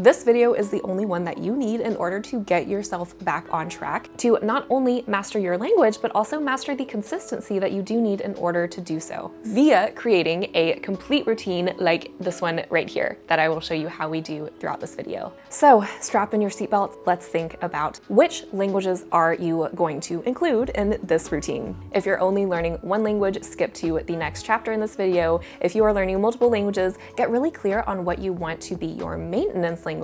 This video is the only one that you need in order to get yourself back on track to not only master your language, but also master the consistency that you do need in order to do so via creating a complete routine like this one right here that I will show you how we do throughout this video. So strap in your seatbelt. Let's think about which languages are you going to include in this routine. If you're only learning one language, skip to the next chapter in this video. If you are learning multiple languages, get really clear on what you want to be your maintenance languages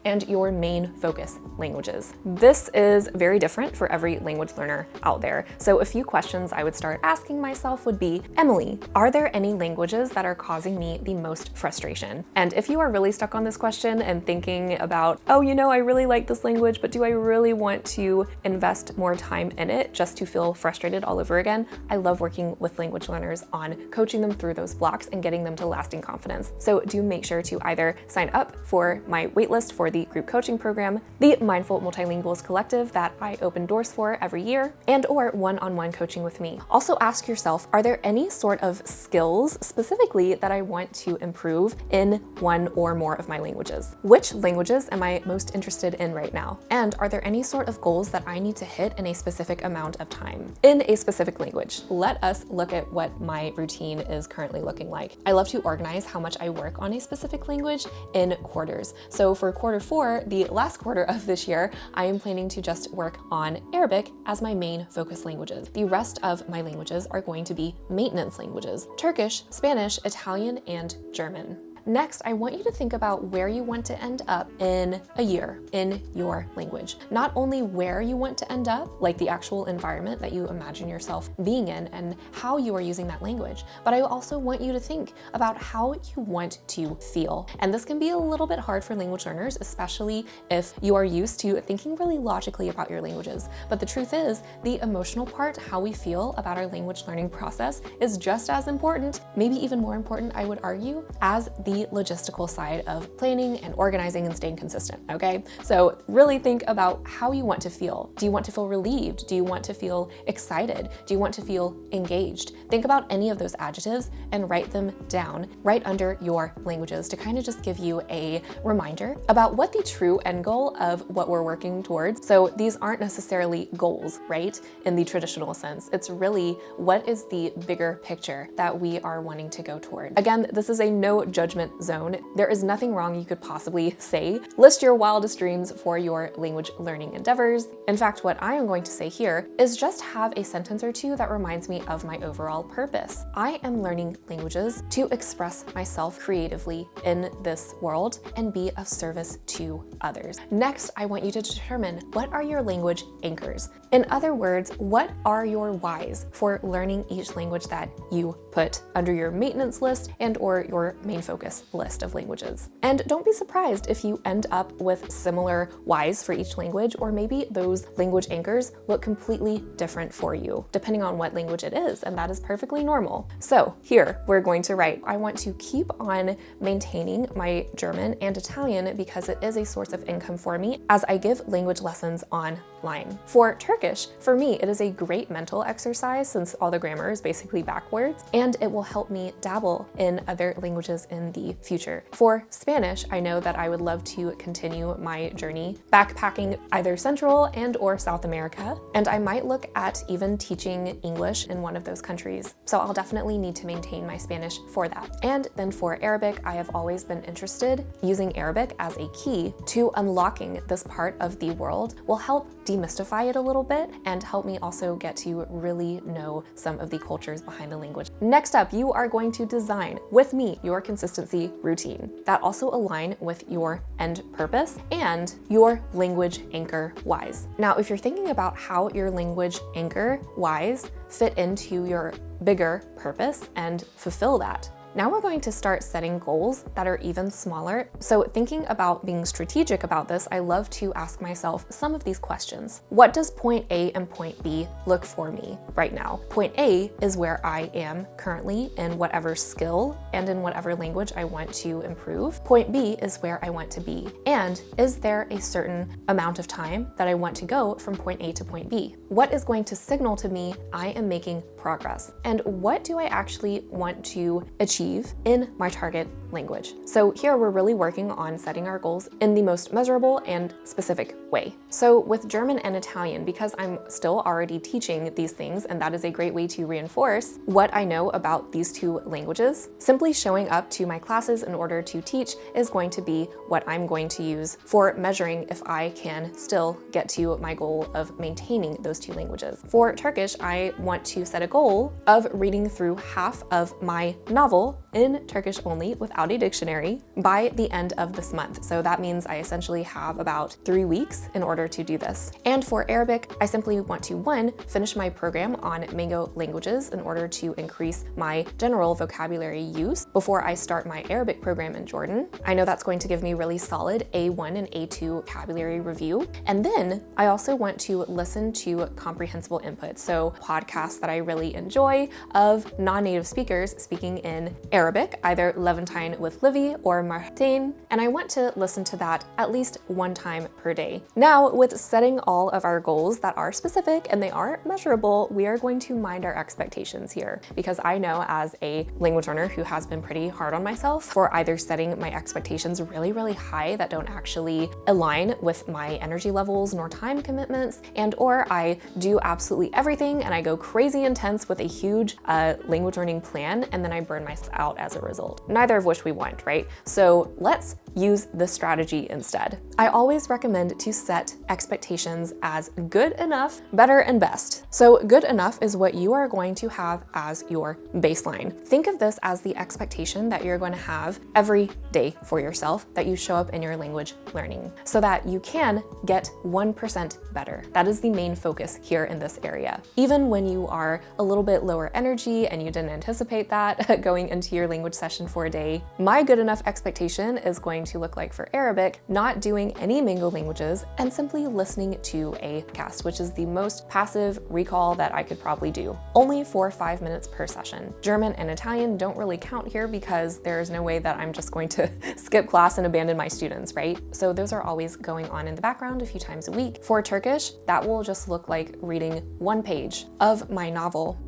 and your main focus languages. This is very different for every language learner out there. So a few questions I would start asking myself would be, Emily, are there any languages that are causing me the most frustration? And if you are really stuck on this question and thinking about, oh, I really like this language, but do I really want to invest more time in it just to feel frustrated all over again? I love working with language learners on coaching them through those blocks and getting them to lasting confidence. So do make sure to either sign up for my waitlist for the group coaching program, the Mindful Multilinguals Collective that I open doors for every year, and or one-on-one coaching with me. Also ask yourself, are there any sort of skills specifically that I want to improve in one or more of my languages? Which languages am I most interested in right now? And are there any sort of goals that I need to hit in a specific amount of time in a specific language? Let us look at what my routine is currently looking like. I love to organize how much I work on a specific language in quarters. So for quarter 4, the last quarter of this year, I am planning to just work on Arabic as my main focus languages. The rest of my languages are going to be maintenance languages: Turkish, Spanish, Italian, and German. Next, I want you to think about where you want to end up in a year in your language. Not only where you want to end up, like the actual environment that you imagine yourself being in and how you are using that language, but I also want you to think about how you want to feel. And this can be a little bit hard for language learners, especially if you are used to thinking really logically about your languages. But the truth is, the emotional part, how we feel about our language learning process, is just as important, maybe even more important, I would argue, as the logistical side of planning and organizing and staying consistent, okay? So really think about how you want to feel. Do you want to feel relieved? Do you want to feel excited? Do you want to feel engaged? Think about any of those adjectives and write them down right under your languages to kind of just give you a reminder about what the true end goal of what we're working towards. So these aren't necessarily goals, right? In the traditional sense. It's really what is the bigger picture that we are wanting to go toward. Again, this is a no judgment zone. There is nothing wrong you could possibly say. List your wildest dreams for your language learning endeavors. In fact, what I am going to say here is just have a sentence or two that reminds me of my overall purpose. I am learning languages to express myself creatively in this world and be of service to others. Next, I want you to determine, what are your language anchors? In other words, what are your whys for learning each language that you put under your maintenance list and or your main focus list of languages? And don't be surprised if you end up with similar whys for each language, or maybe those language anchors look completely different for you, depending on what language it is, and that is perfectly normal. So here, we're going to write, I want to keep on maintaining my German and Italian because it is a source of income for me as I give language lessons online. For Turkish, for me, it is a great mental exercise since all the grammar is basically backwards, and it will help me dabble in other languages in the future. For Spanish, I know that I would love to continue my journey backpacking either Central and or South America, and I might look at even teaching English in one of those countries. So I'll definitely need to maintain my Spanish for that. And then for Arabic, I have always been interested. Using Arabic as a key to unlocking this part of the world will help demystify it a little bit and help me also get to really know some of the cultures behind the language. Next up, you are going to design with me your consistency routine that also align with your end purpose and your language anchor whys. Now, if you're thinking about how your language anchor whys fit into your bigger purpose and fulfill that, now we're going to start setting goals that are even smaller. So thinking about being strategic about this, I love to ask myself some of these questions. What does point A and point B look for me right now? Point A is where I am currently in whatever skill and in whatever language I want to improve. Point B is where I want to be. And is there a certain amount of time that I want to go from point A to point B? What is going to signal to me I am making progress? And what do I actually want to achieve achieve in my target language. So here we're really working on setting our goals in the most measurable and specific way. So with German and Italian, because I'm still already teaching these things, and that is a great way to reinforce what I know about these two languages, simply showing up to my classes in order to teach is going to be what I'm going to use for measuring if I can still get to my goal of maintaining those two languages. For Turkish, I want to set a goal of reading through half of my novel in Turkish only without a dictionary by the end of this month. So that means I essentially have about 3 weeks in order to do this. And for Arabic, I simply want to, one, finish my program on Mango languages in order to increase my general vocabulary use before I start my Arabic program in Jordan. I know that's going to give me really solid A1 and A2 vocabulary review. And then I also want to listen to comprehensible input. So podcasts that I really enjoy of non-native speakers speaking in Arabic, either Levantine with Livy or Martin, and I want to listen to that at least one time per day. Now, with setting all of our goals that are specific and they are measurable, we are going to mind our expectations here, because I know as a language learner who has been pretty hard on myself for either setting my expectations really, really high that don't actually align with my energy levels nor time commitments, and or I do absolutely everything and I go crazy intense with a huge language learning plan and then I burn myself out as a result. Neither of which we want, right? So let's use this strategy instead. I always recommend to set expectations as good enough, better, and best. So good enough is what you are going to have as your baseline. Think of this as the expectation that you're going to have every day for yourself that you show up in your language learning so that you can get 1% better. That is the main focus here in this area. Even when you are a little bit lower energy and you didn't anticipate that going into your language session for a day, my good enough expectation is going to look like for Arabic, not doing any Mango languages and simply listening to a cast, which is the most passive recall that I could probably do, only for 5 minutes per session. German and Italian don't really count here because there is no way that I'm just going to skip class and abandon my students, right? So those are always going on in the background a few times a week. For Turkish, that will just look like reading 1 page of my novel.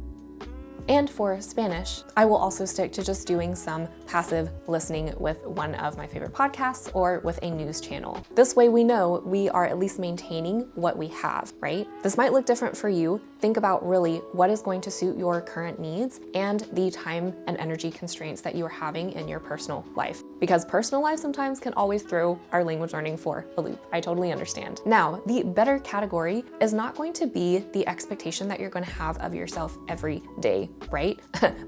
And for Spanish, I will also stick to just doing some passive listening with one of my favorite podcasts or with a news channel. This way we know we are at least maintaining what we have, right? This might look different for you. Think about really what is going to suit your current needs and the time and energy constraints that you are having in your personal life. Because personal life sometimes can always throw our language learning for a loop. I totally understand. Now, the better category is not going to be the expectation that you're going to have of yourself every day, right?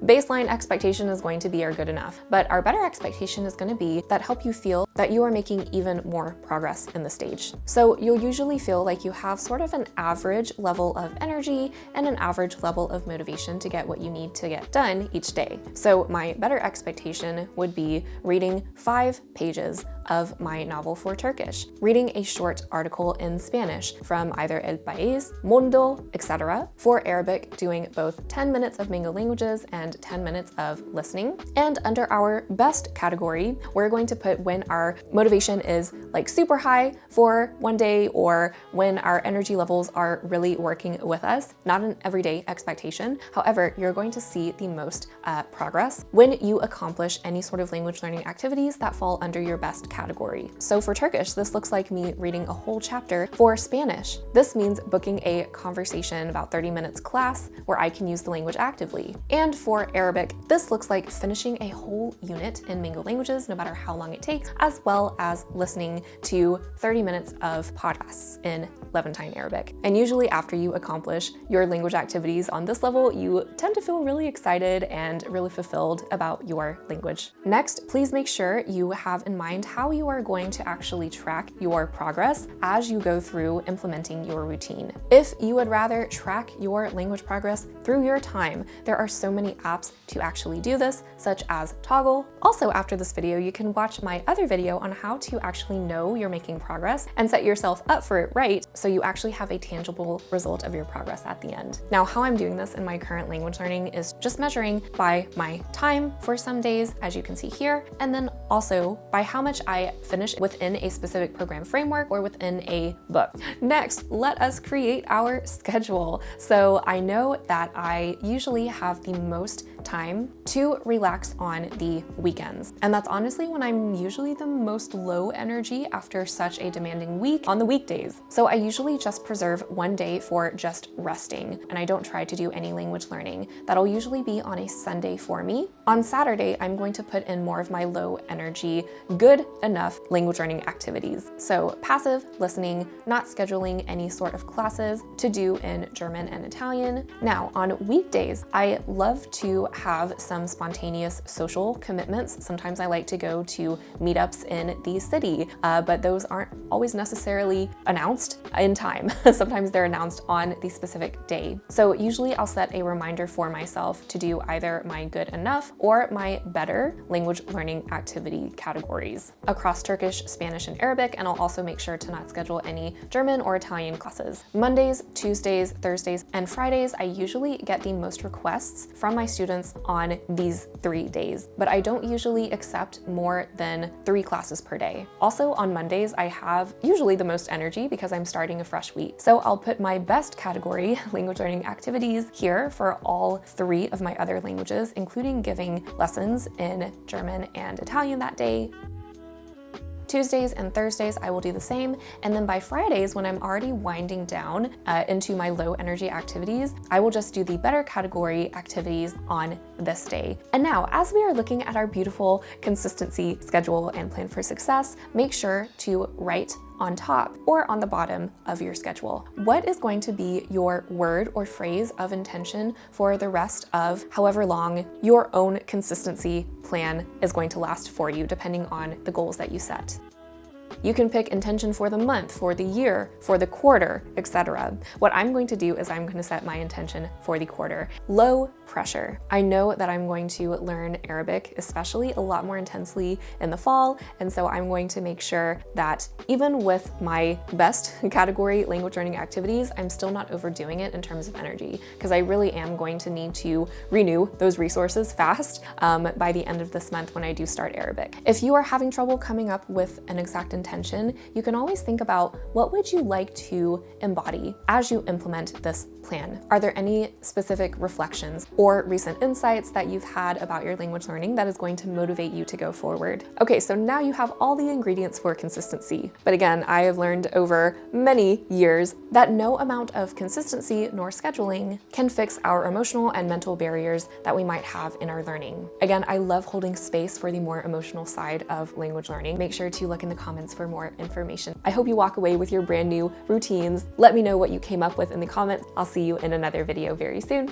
Baseline expectation is going to be our good enough, but our better expectation is going to be that help you feel that you are making even more progress in the stage. So you'll usually feel like you have sort of an average level of energy and an average level of motivation to get what you need to get done each day. So my better expectation would be reading 5 pages of my novel for Turkish, reading a short article in Spanish from either El País, Mundo, etc. For Arabic, doing both 10 minutes of Mango languages and 10 minutes of listening. And under our best category, we're going to put when our motivation is like super high for one day or when our energy levels are really working with us, not an everyday expectation. However, you're going to see the most progress when you accomplish any sort of language learning activities that fall under your best category. So for Turkish, this looks like me reading a whole chapter. For Spanish, this means booking a conversation about 30 minutes class where I can use the language actively. And for Arabic, this looks like finishing a whole unit in Mango languages, no matter how long it takes, as well as listening to 30 minutes of podcasts in Levantine Arabic. And usually after you accomplish your language activities on this level, you tend to feel really excited and really fulfilled about your language. Next, please make sure you have in mind how you are going to actually track your progress as you go through implementing your routine. If you would rather track your language progress through your time, there are so many apps to actually do this, such as Toggle. Also, after this video, you can watch my other video on how to actually know you're making progress and set yourself up for it right, so you actually have a tangible result of your progress at the end. Now, how I'm doing this in my current language learning is just measuring by my time for some days, as you can see here, and then also by how much I finish within a specific program framework or within a book. Next, let us create our schedule. So I know that I usually have the most time to relax on the weekends. And that's honestly when I'm usually the most low energy after such a demanding week on the weekdays. So I usually just preserve one day for just resting, and I don't try to do any language learning. That'll usually be on a Sunday for me. On Saturday, I'm going to put in more of my low energy, good enough language learning activities. So passive listening, not scheduling any sort of classes to do in German and Italian. Now, on weekdays, I love to have some spontaneous social commitments. Sometimes I like to go to meetups in the city, but those aren't always necessarily announced in time. Sometimes they're announced on the specific day. So usually I'll set a reminder for myself to do either my good enough or my better language learning activity categories across Turkish, Spanish, and Arabic, and I'll also make sure to not schedule any German or Italian classes. Mondays, Tuesdays, Thursdays, and Fridays, I usually get the most requests from my students on these 3 days, but I don't usually accept more than 3 classes per day. Also on Mondays, I have usually the most energy because I'm starting a fresh week. So I'll put my best category, language learning activities, here for all 3 of my other languages, including giving lessons in German and Italian that day. Tuesdays and Thursdays, I will do the same. And then by Fridays, when I'm already winding down into my low energy activities, I will just do the better category activities on this day. And now, as we are looking at our beautiful consistency schedule and plan for success, make sure to write on top or on the bottom of your schedule. What is going to be your word or phrase of intention for the rest of however long your own consistency plan is going to last for you, depending on the goals that you set? You can pick intention for the month, for the year, for the quarter, etc. What I'm going to do is I'm going to set my intention for the quarter. Low pressure. I know that I'm going to learn Arabic, especially a lot more intensely in the fall, and so I'm going to make sure that even with my best category language learning activities, I'm still not overdoing it in terms of energy, because I really am going to need to renew those resources fast by the end of this month when I do start Arabic. If you are having trouble coming up with an exact intention, you can always think about what would you like to embody as you implement this plan. Are there any specific reflections or recent insights that you've had about your language learning that is going to motivate you to go forward? Okay, so now you have all the ingredients for consistency. But again, I have learned over many years that no amount of consistency nor scheduling can fix our emotional and mental barriers that we might have in our learning. Again, I love holding space for the more emotional side of language learning. Make sure to look in the comments for more information. I hope you walk away with your brand new routines. Let me know what you came up with in the comments. I'll see you in another video very soon.